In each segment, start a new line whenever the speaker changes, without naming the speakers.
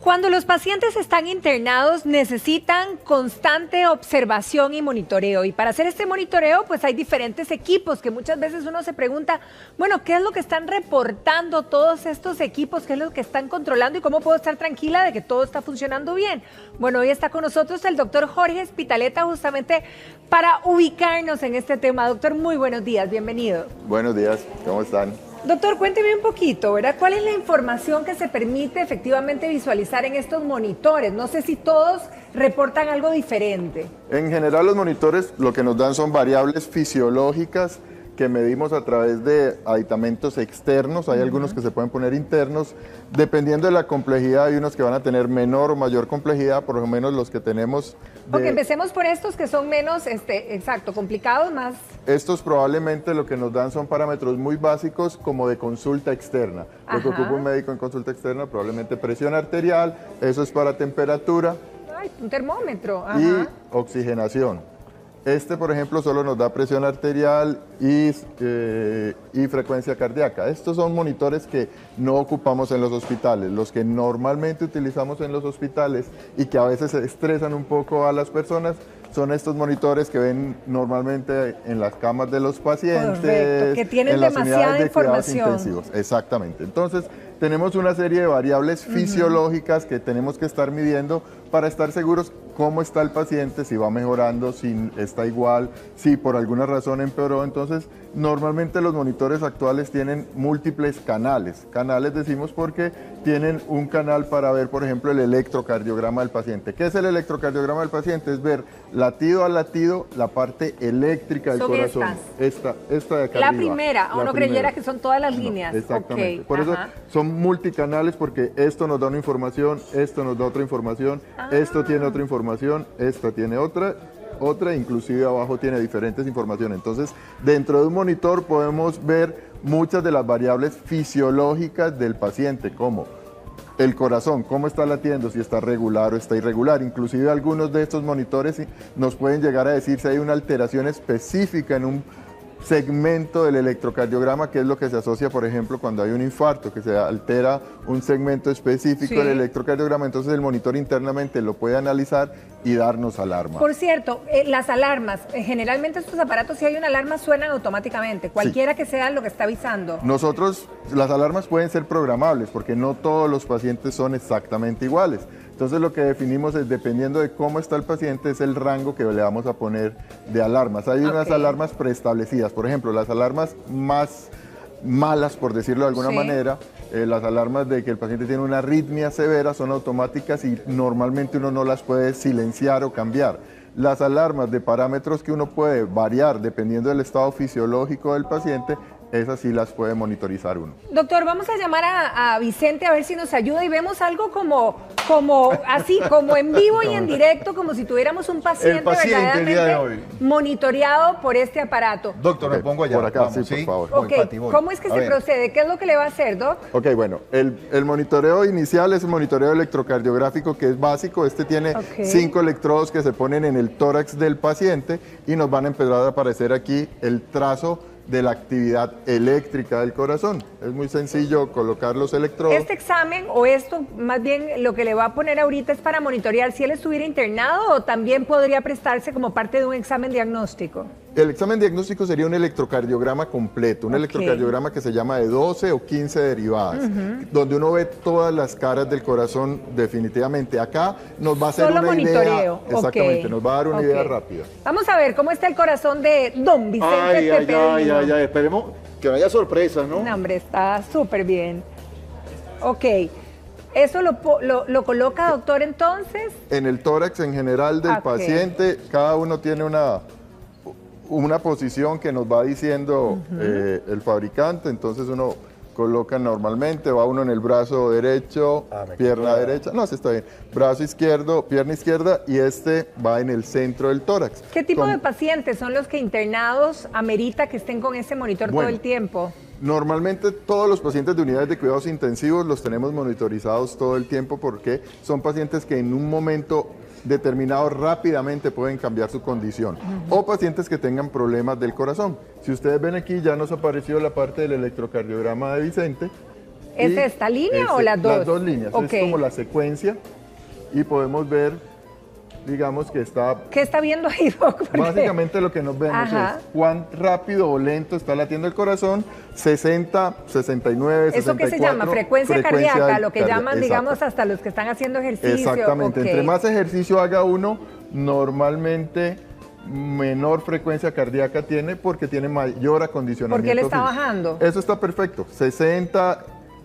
Cuando los pacientes están internados necesitan constante observación y monitoreo, y para hacer este monitoreo pues hay diferentes equipos que muchas veces uno se pregunta, bueno, ¿qué es lo que están reportando todos estos equipos? ¿Qué es lo que están controlando y cómo puedo estar tranquila de que todo está funcionando bien? Bueno, hoy está con nosotros el doctor Jorge Espitaleta justamente para ubicarnos en este tema. Doctor, muy buenos días, bienvenido.
Buenos días, ¿cómo están?
Doctor, cuénteme un poquito, ¿verdad? ¿Cuál es la información que se permite efectivamente visualizar en estos monitores? No sé si todos reportan algo diferente.
En general los monitores lo que nos dan son variables fisiológicas que medimos a través de aditamentos externos. Hay algunos que se pueden poner internos. Dependiendo de la complejidad, hay unos que van a tener menor o mayor complejidad, por lo menos los que tenemos.
Ok, empecemos por estos que son menos, complicados, más.
Estos probablemente lo que nos dan son parámetros muy básicos como de consulta externa. Lo que ocupa un médico en consulta externa, probablemente presión arterial, eso es para temperatura.
Ay, un termómetro. Ajá.
Y oxigenación. Este, por ejemplo, solo nos da presión arterial y frecuencia cardíaca. Estos son monitores que no ocupamos en los hospitales. Los que normalmente utilizamos en los hospitales y que a veces estresan un poco a las personas son estos monitores que ven normalmente en las camas de los pacientes.
Correcto, que tienen
en las
demasiada
unidades de cuidados
información.
intensivos. Exactamente. Entonces, tenemos una serie de variables fisiológicas que tenemos que estar midiendo para estar seguros cómo está el paciente, si va mejorando, si está igual, si por alguna razón empeoró. Entonces, normalmente los monitores actuales tienen múltiples canales. Canales decimos porque tienen un canal para ver, por ejemplo, el electrocardiograma del paciente. ¿Qué es el electrocardiograma del paciente? Es ver latido a latido la parte eléctrica del corazón. Esta de acá
la
arriba,
primera, uno creyera que son todas las líneas.
No, exactamente.
Okay,
por eso son multicanales, porque esto nos da una información, esto nos da otra información, esto tiene otra información, esta tiene otra, inclusive abajo tiene diferentes informaciones. Entonces, dentro de un monitor podemos ver muchas de las variables fisiológicas del paciente, como el corazón, cómo está latiendo, si está regular o está irregular. Inclusive algunos de estos monitores nos pueden llegar a decir si hay una alteración específica en un segmento del electrocardiograma, que es lo que se asocia, por ejemplo, cuando hay un infarto, que se altera un segmento específico del electrocardiograma. Entonces el monitor internamente lo puede analizar y darnos alarma.
Por cierto, las alarmas, generalmente estos aparatos, si hay una alarma, suenan automáticamente, cualquiera que sea lo que está avisando.
Nosotros, las alarmas pueden ser programables, porque no todos los pacientes son exactamente iguales. Entonces lo que definimos es, dependiendo de cómo está el paciente, es el rango que le vamos a poner de alarmas. Hay unas alarmas preestablecidas, por ejemplo, las alarmas más malas, por decirlo de alguna manera, las alarmas de que el paciente tiene una arritmia severa son automáticas y normalmente uno no las puede silenciar o cambiar. Las alarmas de parámetros que uno puede variar dependiendo del estado fisiológico del paciente, esas sí las puede monitorizar uno.
Doctor, vamos a llamar a Vicente a ver si nos ayuda y vemos algo como en vivo y en directo, como si tuviéramos un paciente verdaderamente
el día de hoy
monitoreado por este aparato.
Doctor, me pongo allá.
Por acá, vamos, sí, por favor.
¿Cómo es que se procede? ¿Qué es lo que le va a hacer, Doc?
Ok, bueno, el monitoreo inicial es un monitoreo electrocardiográfico que es básico. Este tiene 5 electrodos que se ponen en el tórax del paciente y nos van a empezar a aparecer aquí el trazo de la actividad eléctrica del corazón. Es muy sencillo colocar los electrodos.
Este examen, o esto más bien lo que le va a poner ahorita, es para monitorear si él estuviera internado, o también podría prestarse como parte de un examen diagnóstico.
El examen diagnóstico sería un electrocardiograma completo, un electrocardiograma que se llama de 12 o 15 derivadas, donde uno ve todas las caras del corazón definitivamente. Acá nos va a hacer
solo
una
monitoreo.
idea. Exactamente, nos va a dar una idea rápida.
Vamos a ver cómo está el corazón de don Vicente Pepe.
Esperemos que no haya sorpresas, ¿no?
No, hombre, está súper bien. Ok. ¿Eso lo coloca, doctor, entonces?
En el tórax en general del paciente, cada uno tiene una posición que nos va diciendo el fabricante. Entonces uno coloca normalmente, va uno en el brazo derecho, pierna derecha, no, sí está bien, brazo izquierdo, pierna izquierda, y este va en el centro del tórax.
¿Qué tipo de pacientes son los que internados amerita que estén con ese monitor todo el tiempo?
Normalmente todos los pacientes de unidades de cuidados intensivos los tenemos monitorizados todo el tiempo, porque son pacientes que en un momento determinado rápidamente pueden cambiar su condición, o pacientes que tengan problemas del corazón. Si ustedes ven aquí, ya nos apareció la parte del electrocardiograma de Vicente.
¿Es
Y
esta línea o las dos?
Las dos líneas,
Ok.
es como la secuencia y podemos ver, digamos que está...
¿Qué está viendo ahí, Doc? Porque-
Básicamente lo que nos vemos
Ajá.
es cuán rápido o lento está latiendo el corazón, 60, 69, 64.
¿Eso qué se llama? Frecuencia cardíaca, lo que
cardíaca,
llaman, digamos,
exacto.
hasta los que están haciendo ejercicio.
Exactamente,
ok.
entre más ejercicio haga uno, normalmente menor frecuencia cardíaca tiene porque tiene mayor acondicionamiento.
¿Por qué le está
físico.
bajando?
Eso está perfecto, 60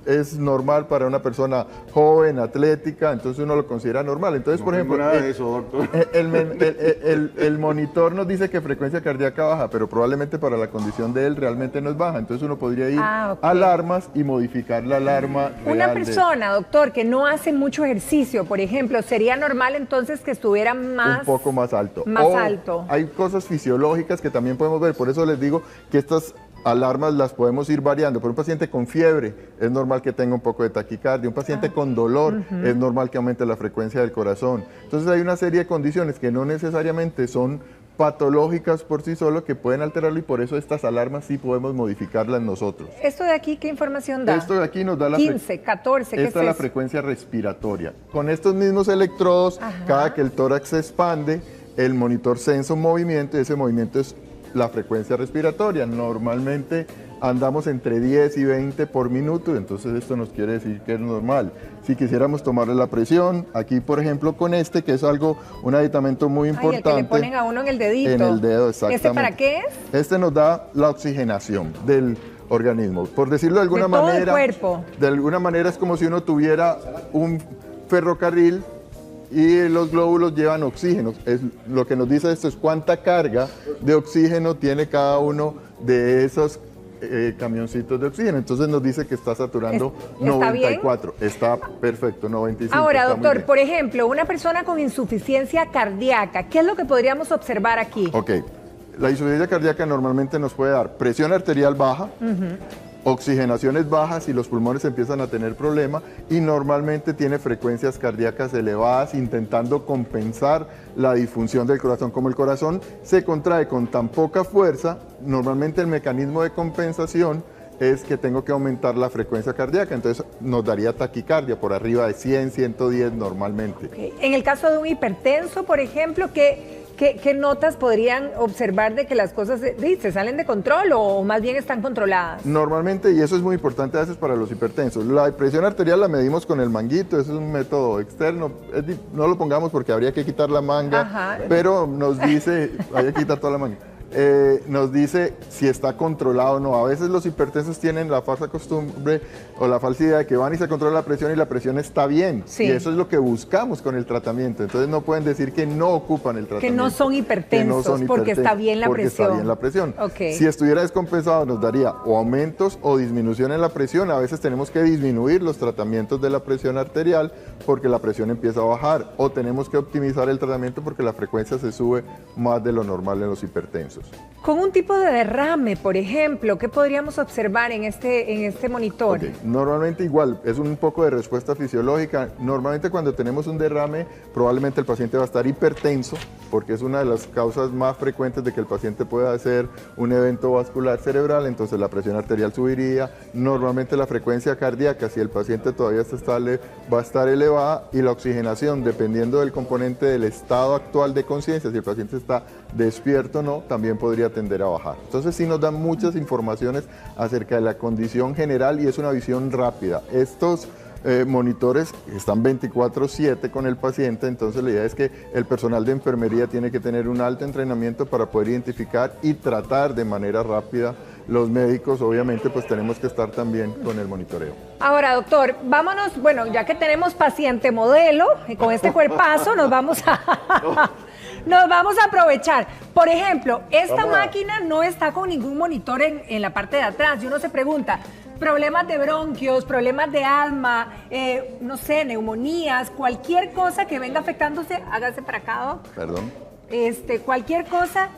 es normal para una persona joven, atlética, entonces uno lo considera normal. Entonces, por ejemplo,
nada de eso, doctor.
el monitor nos dice que frecuencia cardíaca baja, pero probablemente para la condición de él realmente no es baja. Entonces uno podría ir
ok.
a alarmas y modificar la alarma
Una
real de-
persona, doctor, que no hace mucho ejercicio, por ejemplo, ¿sería normal entonces que estuviera más...
un poco más alto.
Más
O
alto.
Hay cosas fisiológicas que también podemos ver, por eso les digo que estas alarmas las podemos ir variando. Por un paciente con fiebre es normal que tenga un poco de taquicardia, un paciente con dolor es normal que aumente la frecuencia del corazón. Entonces hay una serie de condiciones que no necesariamente son patológicas por sí solo que pueden alterarlo y por eso estas alarmas sí podemos modificarlas nosotros.
¿Esto de aquí qué información da?
Esto de aquí nos da la
15, 14, ¿qué
esta
es
es la
eso?
frecuencia respiratoria. Con estos mismos electrodos,
Ajá.
cada que el tórax se expande, el monitor sensa un movimiento y ese movimiento es la frecuencia respiratoria. Normalmente andamos entre 10 y 20 por minuto, entonces esto nos quiere decir que es normal. Si quisiéramos tomarle la presión, aquí por ejemplo con este, que es un aditamento muy
Ay,
importante.
el que le ponen a uno en el dedito.
En el dedo, exactamente.
¿Ese para qué es?
Este nos da la oxigenación del organismo. Por decirlo de alguna
De todo el
manera,
cuerpo.
de alguna manera es como si uno tuviera un ferrocarril y los glóbulos llevan oxígeno. Lo que nos dice esto es cuánta carga de oxígeno tiene cada uno de esos camioncitos de oxígeno. Entonces nos dice que está saturando
¿Está bien?
94. Está perfecto, 95.
Ahora,
está muy
doctor,
bien.
por ejemplo, una persona con insuficiencia cardíaca, ¿qué es lo que podríamos observar aquí?
Ok, la insuficiencia cardíaca normalmente nos puede dar presión arterial baja, oxigenaciones bajas y los pulmones empiezan a tener problema y normalmente tiene frecuencias cardíacas elevadas intentando compensar la disfunción del corazón. Como el corazón se contrae con tan poca fuerza, normalmente el mecanismo de compensación es que tengo que aumentar la frecuencia cardíaca, entonces nos daría taquicardia por arriba de 100, 110 normalmente.
Ok. En el caso de un hipertenso, por ejemplo, ¿qué notas podrían observar de que las cosas se salen de control o más bien están controladas?
Normalmente, y eso es muy importante a veces para los hipertensos, la presión arterial la medimos con el manguito, eso es un método externo, no lo pongamos porque habría que quitar la manga,
Ajá.
pero nos dice, hay que quitar toda la manga. Nos dice si está controlado o no. A veces los hipertensos tienen la falsa costumbre o la falsa idea de que van y se controla la presión y la presión está bien.
Sí.
Y eso es lo que buscamos con el tratamiento. Entonces no pueden decir que no ocupan el tratamiento.
Que no son hipertensos, porque está bien la
porque
presión.
está bien la presión.
Ok.
Si estuviera descompensado nos daría o aumentos o disminución en la presión. A veces tenemos que disminuir los tratamientos de la presión arterial porque la presión empieza a bajar. O tenemos que optimizar el tratamiento porque la frecuencia se sube más de lo normal en los hipertensos.
Con un tipo de derrame, por ejemplo, ¿qué podríamos observar en este monitor?
Ok, normalmente igual, es un poco de respuesta fisiológica. Normalmente cuando tenemos un derrame, probablemente el paciente va a estar hipertenso, porque es una de las causas más frecuentes de que el paciente pueda hacer un evento vascular cerebral, entonces la presión arterial subiría, normalmente la frecuencia cardíaca, si el paciente todavía está estable, va a estar elevada y la oxigenación, dependiendo del componente del estado actual de conciencia, si el paciente está despierto o no, también podría tender a bajar. Entonces sí nos dan muchas informaciones acerca de la condición general y es una visión rápida. Estos monitores están 24/7 con el paciente, entonces la idea es que el personal de enfermería tiene que tener un alto entrenamiento para poder identificar y tratar de manera rápida. Los médicos obviamente pues tenemos que estar también con el monitoreo.
Ahora, doctor, vámonos, bueno, ya que tenemos paciente modelo, y con este cuerpazo nos vamos a aprovechar. Por ejemplo, esta máquina no está con ningún monitor en la parte de atrás y uno se pregunta, problemas de bronquios, problemas de asma, no sé, neumonías, cualquier cosa que venga afectándose, hágase para acá, Doc.
Perdón.
Cualquier cosa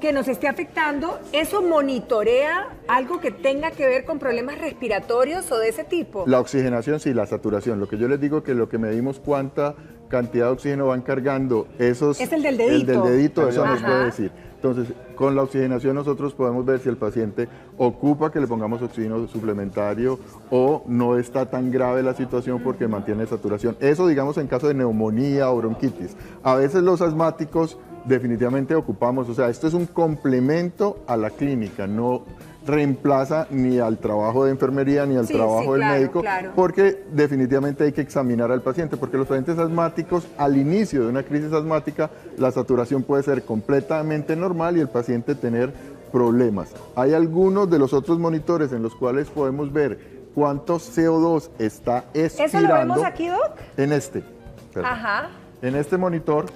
que nos esté afectando, ¿eso monitorea algo que tenga que ver con problemas respiratorios o de ese tipo?
La oxigenación, sí, la saturación. Lo que yo les digo que lo que medimos cuánta cantidad de oxígeno van cargando, esos...
Es el del dedito.
El del dedito, eso nos
Ajá.
puede decir. Entonces, con la oxigenación nosotros podemos ver si el paciente ocupa que le pongamos oxígeno suplementario o no está tan grave la situación porque mantiene saturación. Eso, digamos, en caso de neumonía o bronquitis. A veces los asmáticos definitivamente ocupamos, o sea, esto es un complemento a la clínica, no reemplaza ni al trabajo de enfermería ni al trabajo del médico, porque definitivamente hay que examinar al paciente, porque los pacientes asmáticos al inicio de una crisis asmática la saturación puede ser completamente normal y el paciente tener problemas. Hay algunos de los otros monitores en los cuales podemos ver cuánto CO2 está expirando.
¿Eso lo vemos aquí, Doc?
En este. Perdón.
Ajá.
En este monitor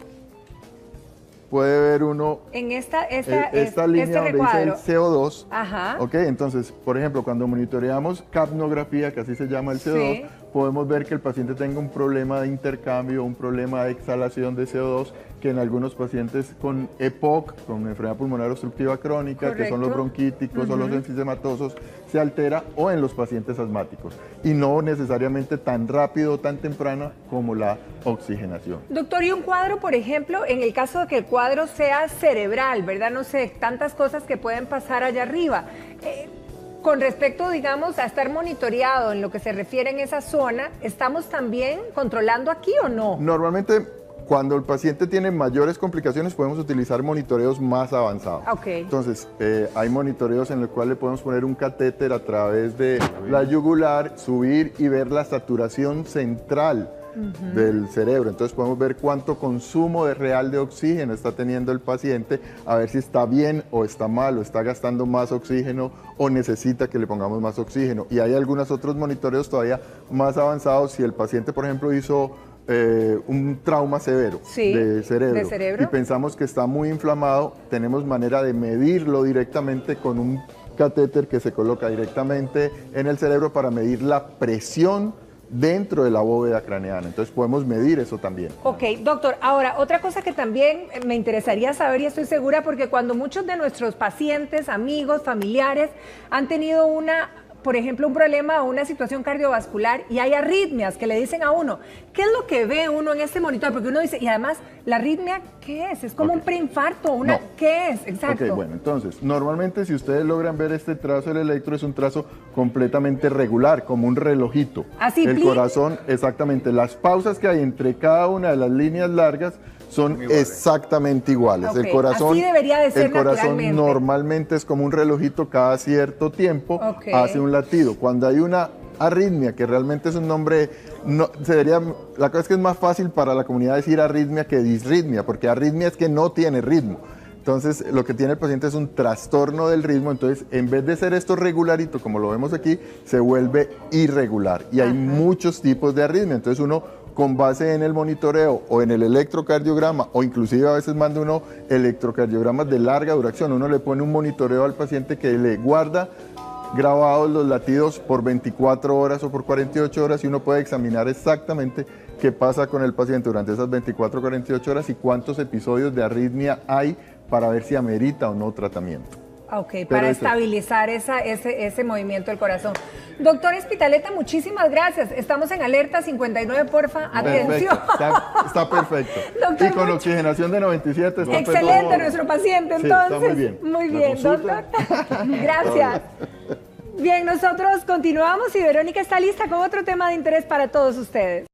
puede ver uno
en esta
línea donde dice el CO2.
Ajá.
Ok, entonces, por ejemplo, cuando monitoreamos capnografía, que así se llama el CO2,
sí,
podemos ver que el paciente tenga un problema de intercambio, un problema de exhalación de CO2, que en algunos pacientes con EPOC, con enfermedad pulmonar obstructiva crónica, que son los bronquíticos o los enfisematosos, se altera, o en los pacientes asmáticos. Y no necesariamente tan rápido o tan temprana como la oxigenación.
Doctor, y un cuadro, por ejemplo, en el caso de que el cuadro sea cerebral, ¿verdad? No sé, tantas cosas que pueden pasar allá arriba. Con respecto, digamos, a estar monitoreado en lo que se refiere en esa zona, ¿estamos también controlando aquí o no?
Normalmente, cuando el paciente tiene mayores complicaciones, podemos utilizar monitoreos más avanzados.
Okay.
Entonces, hay monitoreos en los cuales le podemos poner un catéter a través de la yugular, subir y ver la saturación central del cerebro. Entonces podemos ver cuánto consumo real de oxígeno está teniendo el paciente, a ver si está bien o está mal, o está gastando más oxígeno o necesita que le pongamos más oxígeno. Y hay algunos otros monitoreos todavía más avanzados. Si el paciente, por ejemplo, hizo un trauma severo de cerebro y pensamos que está muy inflamado, tenemos manera de medirlo directamente con un catéter que se coloca directamente en el cerebro para medir la presión dentro de la bóveda craneana. Entonces podemos medir eso también.
Ok, doctor, ahora otra cosa que también me interesaría saber, y estoy segura, porque cuando muchos de nuestros pacientes, amigos, familiares han tenido por ejemplo, un problema o una situación cardiovascular y hay arritmias que le dicen a uno, ¿qué es lo que ve uno en este monitor? Porque uno dice, y además, ¿la arritmia qué es? ¿Es como un preinfarto? ¿Qué es? Exacto.
Ok, bueno, entonces, normalmente si ustedes logran ver este trazo del electro, es un trazo completamente regular, como un relojito.
Así,
el corazón, exactamente, las pausas que hay entre cada una de las líneas largas son exactamente iguales.
Okay.
El corazón,
así debería de ser,
el corazón normalmente es como un relojito, cada cierto tiempo hace un latido. Cuando hay una arritmia, que realmente es un nombre, la cosa es que es más fácil para la comunidad decir arritmia que disritmia, porque arritmia es que no tiene ritmo. Entonces, lo que tiene el paciente es un trastorno del ritmo. Entonces, en vez de ser esto regularito, como lo vemos aquí, se vuelve irregular. Y hay muchos tipos de arritmia. Entonces, uno, con base en el monitoreo o en el electrocardiograma, o inclusive a veces manda uno electrocardiogramas de larga duración, uno le pone un monitoreo al paciente que le guarda grabados los latidos por 24 horas o por 48 horas y uno puede examinar exactamente qué pasa con el paciente durante esas 24 o 48 horas y cuántos episodios de arritmia hay para ver si amerita o no tratamiento.
Ok, para estabilizar ese movimiento del corazón. Doctor Espitaleta, muchísimas gracias. Estamos en alerta 59, porfa, atención.
Está perfecto. Doctor, y con oxigenación de 97 está
excelente nuestro paciente, entonces.
Está muy bien.
Muy bien, doctor. Gracias. Bien, nosotros continuamos y Verónica está lista con otro tema de interés para todos ustedes.